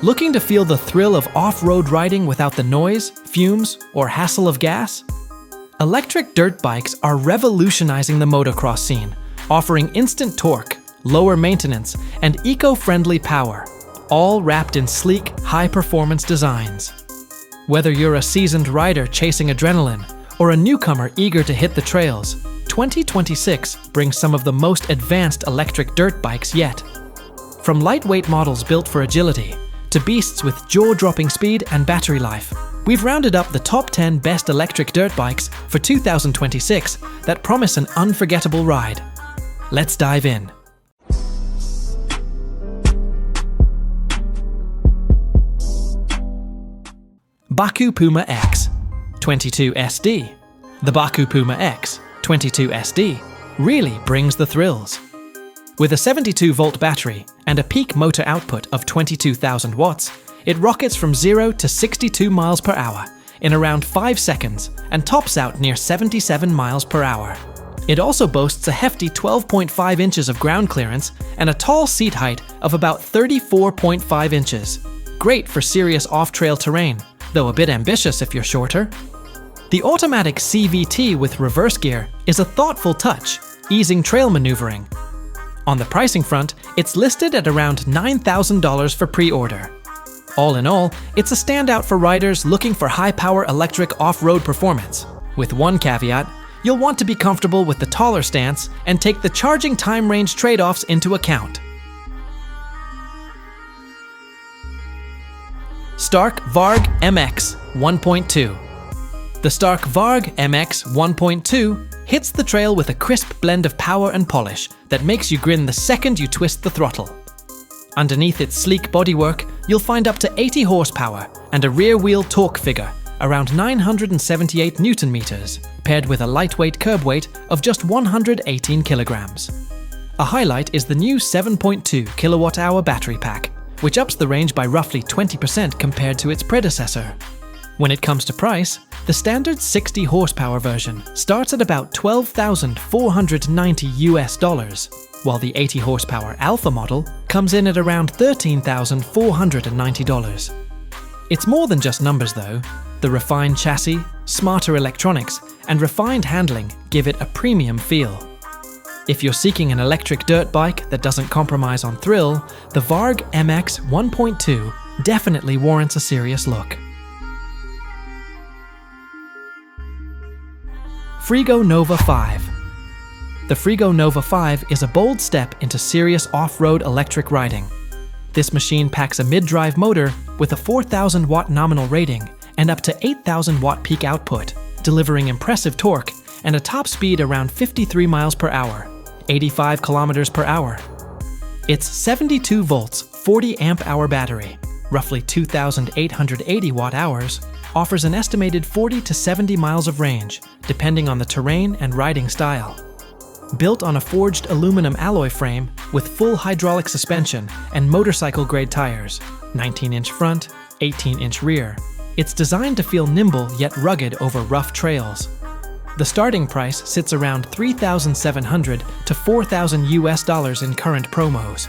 Looking to feel the thrill of off-road riding without the noise, fumes, or hassle of gas? Electric dirt bikes are revolutionizing the motocross scene, offering instant torque, lower maintenance, and eco-friendly power, all wrapped in sleek, high-performance designs. Whether you're a seasoned rider chasing adrenaline or a newcomer eager to hit the trails, 2026 brings some of the most advanced electric dirt bikes yet. From lightweight models built for agility to beasts with jaw-dropping speed and battery life, we've rounded up the top 10 best electric dirt bikes for 2026 that promise an unforgettable ride. Let's dive in. Bakcou Puma X 22 SD. The Bakcou Puma X 22 SD really brings the thrills. With a 72-volt battery and a peak motor output of 22,000 watts, it rockets from 0 to 62 miles per hour in around 5 seconds and tops out near 77 miles per hour. It also boasts a hefty 12.5 inches of ground clearance and a tall seat height of about 34.5 inches. Great for serious off-trail terrain, though a bit ambitious if you're shorter. The automatic CVT with reverse gear is a thoughtful touch, easing trail maneuvering. On the pricing front, it's listed at around $9,000 for pre-order. All in all, it's a standout for riders looking for high-power electric off-road performance. With one caveat, you'll want to be comfortable with the taller stance and take the charging time range trade-offs into account. Stark VARG MX 1.2. The Stark VARG MX 1.2 hits the trail with a crisp blend of power and polish that makes you grin the second you twist the throttle. Underneath its sleek bodywork, you'll find up to 80 horsepower and a rear-wheel torque figure around 978 Newton-meters, paired with a lightweight curb weight of just 118 kilograms. A highlight is the new 7.2 kilowatt-hour battery pack, which ups the range by roughly 20% compared to its predecessor. When it comes to price, the standard 60 horsepower version starts at about $12,490 while the 80 horsepower Alpha model comes in at around $13,490. It's more than just numbers though. The refined chassis, smarter electronics, and refined handling give it a premium feel. If you're seeking an electric dirt bike that doesn't compromise on thrill, the VARG MX 1.2 definitely warrants a serious look. Freego Nova 5. The Freego Nova 5 is a bold step into serious off-road electric riding. This machine packs a mid-drive motor with a 4,000-watt nominal rating and up to 8,000-watt peak output, delivering impressive torque and a top speed around 53 miles per hour, 85 kilometers per hour. Its 72 volts, 40 amp-hour battery, roughly 2,880 watt-hours, offers an estimated 40 to 70 miles of range, depending on the terrain and riding style. Built on a forged aluminum alloy frame with full hydraulic suspension and motorcycle-grade tires, 19-inch front, 18-inch rear, it's designed to feel nimble yet rugged over rough trails. The starting price sits around $3,700 to $4,000 in current promos.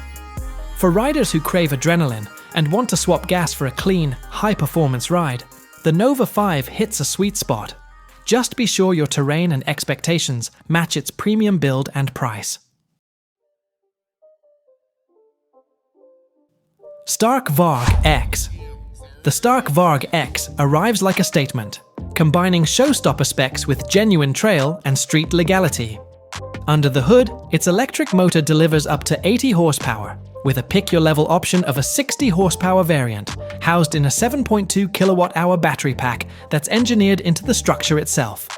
For riders who crave adrenaline and want to swap gas for a clean, high-performance ride, the Nova 5 hits a sweet spot. Just be sure your terrain and expectations match its premium build and price. Stark VARG X. The Stark VARG X arrives like a statement, combining showstopper specs with genuine trail and street legality. Under the hood, its electric motor delivers up to 80 horsepower, with a pick-your-level option of a 60 horsepower variant, housed in a 7.2 kilowatt-hour battery pack that's engineered into the structure itself.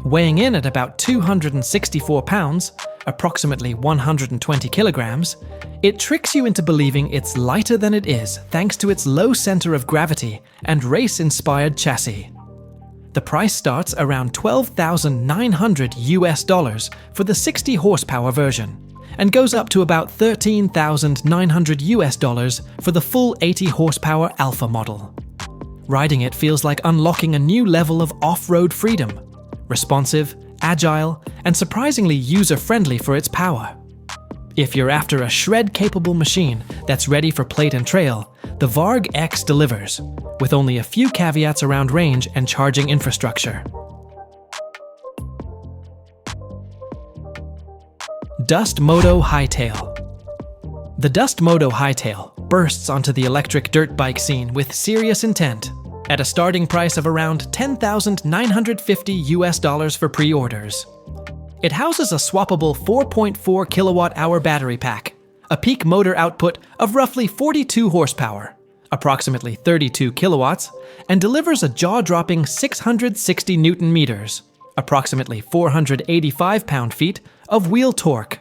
Weighing in at about 264 pounds, approximately 120 kilograms, it tricks you into believing it's lighter than it is thanks to its low center of gravity and race-inspired chassis. The price starts around $12,900 for the 60 horsepower version, and goes up to about $13,900 for the full 80 horsepower Alpha model. Riding it feels like unlocking a new level of off-road freedom. Responsive, agile, and surprisingly user-friendly for its power. If you're after a shred-capable machine that's ready for plate and trail, the VARG X delivers, with only a few caveats around range and charging infrastructure. Dust Moto Hightail. The Dust Moto Hightail bursts onto the electric dirt bike scene with serious intent, at a starting price of around $10,950 for pre-orders. It houses a swappable 4.4 kilowatt-hour battery pack, a peak motor output of roughly 42 horsepower, approximately 32 kilowatts, and delivers a jaw-dropping 660 newton meters, approximately 485 pound-feet of wheel torque.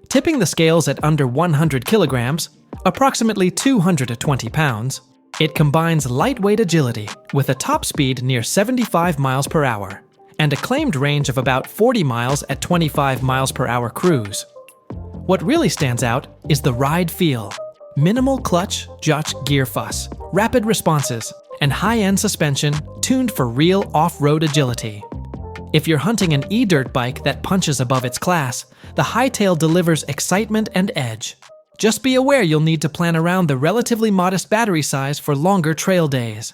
Tipping the scales at under 100 kilograms, approximately 220 pounds, it combines lightweight agility with a top speed near 75 miles per hour and a claimed range of about 40 miles at 25 miles per hour cruise. What really stands out is the ride feel. Minimal clutch, gear fuss, rapid responses, and high-end suspension tuned for real off-road agility. If you're hunting an e-dirt bike that punches above its class, the Hightail delivers excitement and edge. Just be aware you'll need to plan around the relatively modest battery size for longer trail days.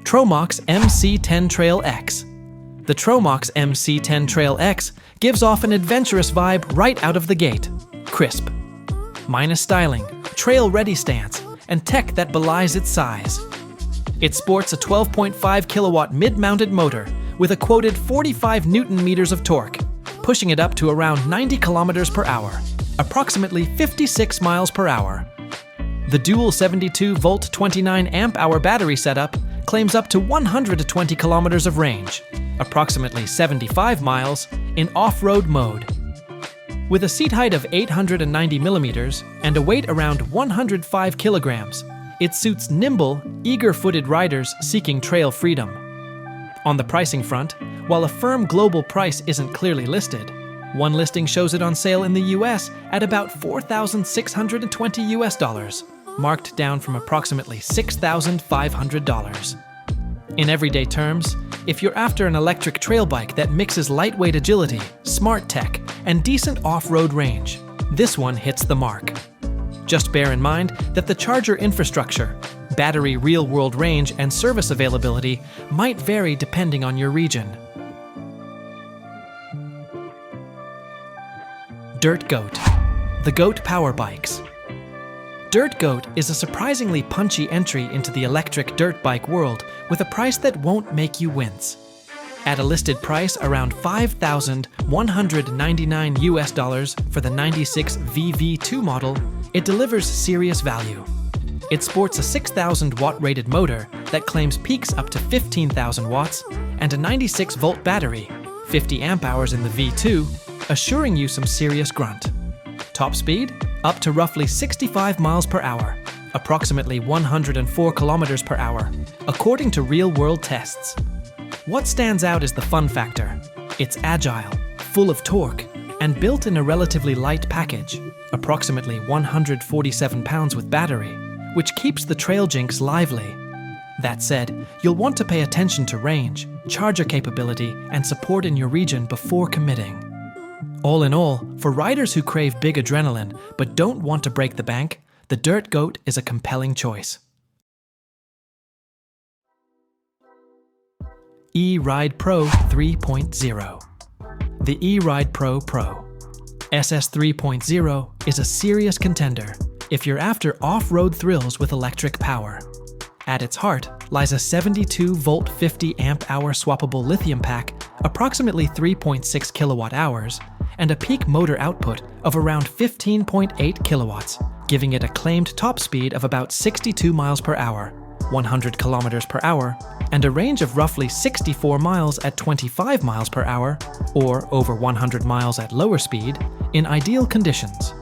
Tromox MC10 Trail X. The Tromox MC10 Trail X gives off an adventurous vibe right out of the gate. Crisp. Minus styling, trail-ready stance, and tech that belies its size. It sports a 12.5 kilowatt mid-mounted motor with a quoted 45 newton meters of torque, pushing it up to around 90 kilometers per hour, approximately 56 miles per hour. The dual 72-volt 29 amp-hour battery setup claims up to 120 kilometers of range, approximately 75 miles, in off-road mode. With a seat height of 890 millimeters and a weight around 105 kilograms, it suits nimble, eager-footed riders seeking trail freedom. On the pricing front, while a firm global price isn't clearly listed, one listing shows it on sale in the US at about $4,620, marked down from approximately $6,500. In everyday terms, if you're after an electric trail bike that mixes lightweight agility, smart tech, and decent off-road range, this one hits the mark. Just bear in mind that the charger infrastructure, battery real-world range, and service availability might vary depending on your region. Dirt Goat. The Goat Power Bikes. Dirt Goat is a surprisingly punchy entry into the electric dirt bike world with a price that won't make you wince. At a listed price around $5,199 for the 96 VV2 model, it delivers serious value. It sports a 6,000-watt rated motor that claims peaks up to 15,000 watts and a 96-volt battery, 50 amp-hours in the V2, assuring you some serious grunt. Top speed? Up to roughly 65 miles per hour, approximately 104 kilometers per hour, according to real-world tests. What stands out is the fun factor. It's agile, full of torque, and built in a relatively light package, approximately 147 pounds with battery, which keeps the trail jinx lively. That said, you'll want to pay attention to range, charger capability, and support in your region before committing. All in all, for riders who crave big adrenaline but don't want to break the bank, the Dirt Goat is a compelling choice. E-Ride Pro 3.0. The E-Ride Pro SS 3.0 is a serious contender if you're after off-road thrills with electric power. At its heart lies a 72-volt 50 amp-hour swappable lithium pack, approximately 3.6 kilowatt-hours, and a peak motor output of around 15.8 kilowatts, giving it a claimed top speed of about 62 miles per hour, 100 kilometers per hour, and a range of roughly 64 miles at 25 miles per hour, or over 100 miles at lower speed, in ideal conditions.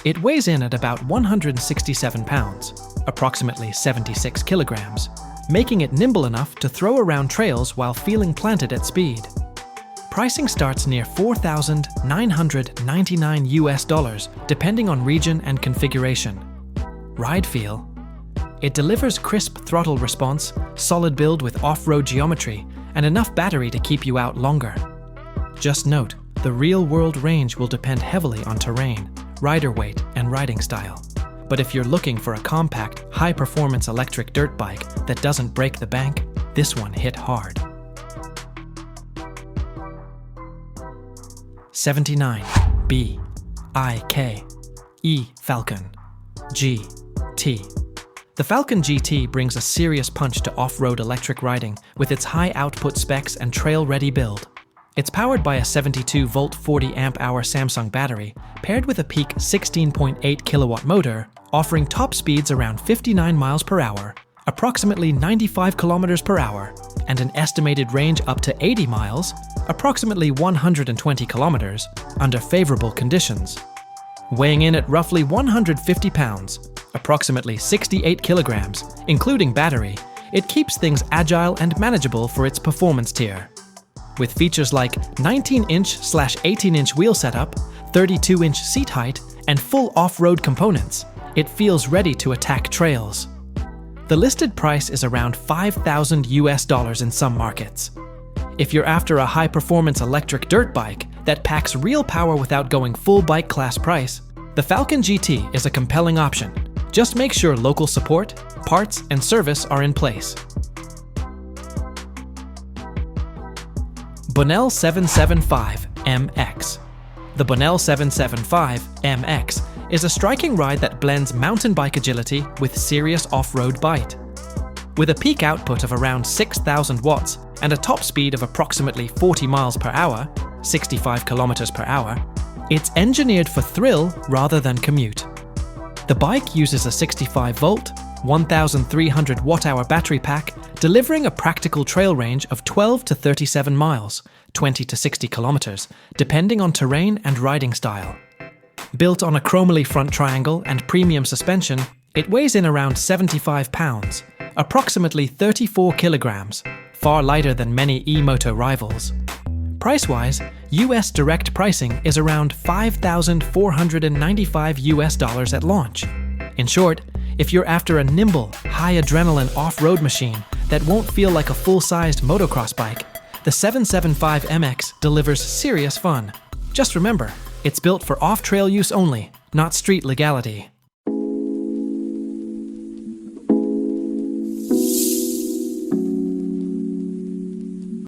It weighs in at about 167 pounds, approximately 76 kilograms, making it nimble enough to throw around trails while feeling planted at speed. Pricing starts near $4,999 depending on region and configuration. Ride feel. It delivers crisp throttle response, solid build with off-road geometry, and enough battery to keep you out longer. Just note, the real-world range will depend heavily on terrain, rider weight, and riding style. But if you're looking for a compact, high-performance electric dirt bike that doesn't break the bank, this one hit hard. 79. BIKE Falcon GT. The Falcon GT brings a serious punch to off-road electric riding with its high output specs and trail-ready build. It's powered by a 72-volt 40-amp-hour Samsung battery, paired with a peak 16.8 kilowatt motor, offering top speeds around 59 miles per hour, approximately 95 kilometers per hour, and an estimated range up to 80 miles, approximately 120 kilometers, under favorable conditions. Weighing in at roughly 150 pounds, approximately 68 kilograms, including battery, it keeps things agile and manageable for its performance tier. With features like 19-inch/18-inch wheel setup, 32-inch seat height, and full off-road components, it feels ready to attack trails. The listed price is around $5,000 in some markets. If you're after a high-performance electric dirt bike that packs real power without going full bike class price, the Falcon GT is a compelling option. Just make sure local support, parts, and service are in place. Bonnell 775 MX. The Bonnell 775 MX is a striking ride that blends mountain bike agility with serious off-road bite. With a peak output of around 6,000 watts and a top speed of approximately 40 miles per hour, 65 kilometers per hour, it's engineered for thrill rather than commute. The bike uses a 65-volt, 1,300 watt-hour battery pack, delivering a practical trail range of 12 to 37 miles, 20 to 60 kilometers, depending on terrain and riding style. Built on a chromoly front triangle and premium suspension, it weighs in around 75 pounds, approximately 34 kilograms, far lighter than many e-moto rivals. Price-wise, US direct pricing is around $5,495 at launch. In short, if you're after a nimble, high-adrenaline off-road machine that won't feel like a full-sized motocross bike, the 775 MX delivers serious fun. Just remember, it's built for off-trail use only, not street legality.